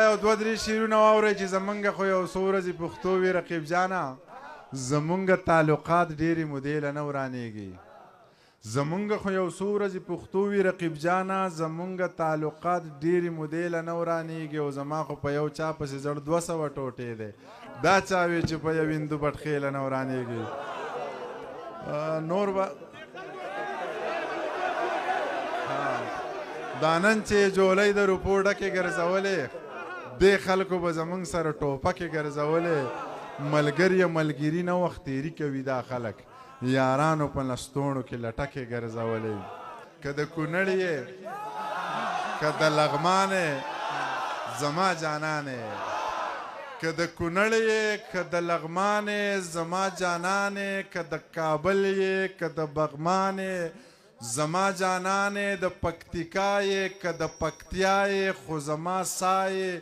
یو دوه درې شعرونه واورئ چې زمونږ خو یو څو ورځې پښتو وي رقیب جانه زمونږ تعلقات ډېرې مودې له نه ورانېږي زمونږ خو یو څو ورځې پښتو وي رقیب جانه زمونږ تعلقات ډېرې مودې له نه ورانېږي او زما خو په یو چا پسې زړه 200 ټوټې دی دا چا وی چې په یو هندو پټخې له نه ورانېږي نور به دا نن چې جولۍ د روپو ډکې ګرځولې دې خلکو به زمونږ سره ټوپکې ګرځولې ملګری ملګري نه وخت تېري کوي دا خلک یارانو په لستوڼو کې لټکې ګرځولې که د کونړ یې که د لغمان یې زما جانان یې که د کونړ یې که د لغمان یې زما جانان یې که د کابل یې که د بغمان یې زما جانان د پکتیکا یې که د پکتیا یې خو زما سا یې